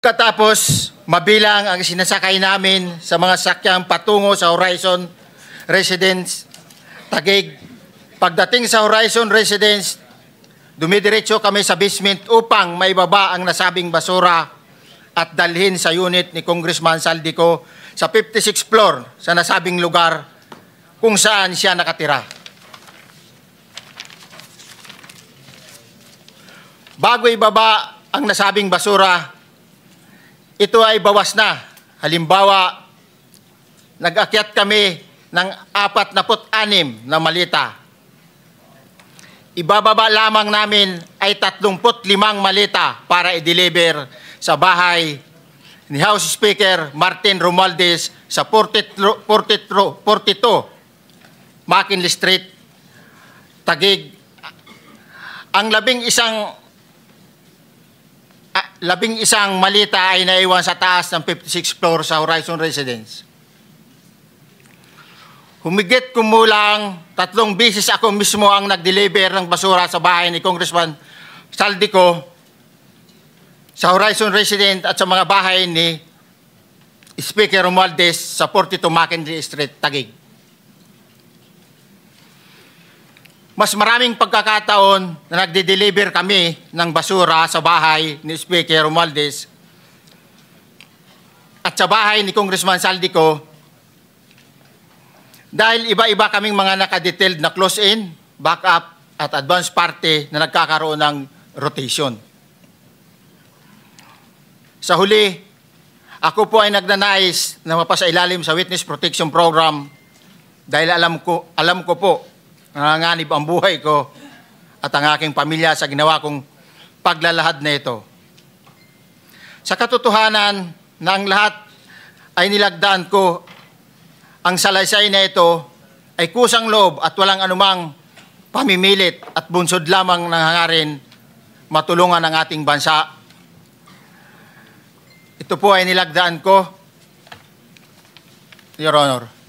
Katapos mabilang ang sinasakay namin sa mga sakyang patungo sa Horizon Residence Taguig. Pagdating sa Horizon Residence, dumidiretso kami sa basement upang maibaba ang nasabing basura at dalhin sa unit ni Congressman Saldico sa 56th floor sa nasabing lugar kung saan siya nakatira. Bago ibaba ang nasabing basura, ito ay bawas na. Halimbawa, nag-akyat kami ng 46 na malita. Ibababa lamang namin ay 35 malita para i-deliver sa bahay ni House Speaker Martin Romualdez sa 42 McKinley Street, Taguig. Ang labing isang malita ay naiwan sa taas ng 56th floor sa Horizon Residence. Humigit kumulang 3 beses ako mismo ang nag-deliver ng basura sa bahay ni Congressman Saldico, sa Horizon Residence at sa mga bahay ni Speaker Romualdez sa 42 McKinley Street, Taguig. Mas maraming pagkakataon na nagde-deliver kami ng basura sa bahay ni Speaker Romualdez at sa bahay ni Congressman Saldico dahil iba-iba kaming mga nakadetailed na close-in, backup at advance party na nagkakaroon ng rotation. Sa huli, ako po ay nagnanais na mapasailalim sa Witness Protection Program dahil alam ko po nanganganib ang buhay ko at ang aking pamilya sa ginawa kong paglalahad na ito. Sa katotohanan na ang lahat ay nilagdaan ko, ang salaysay na ito ay kusang loob at walang anumang pamimilit at bunsod lamang ng hangarin matulungan ang ating bansa. Ito po ay nilagdaan ko, Your Honor.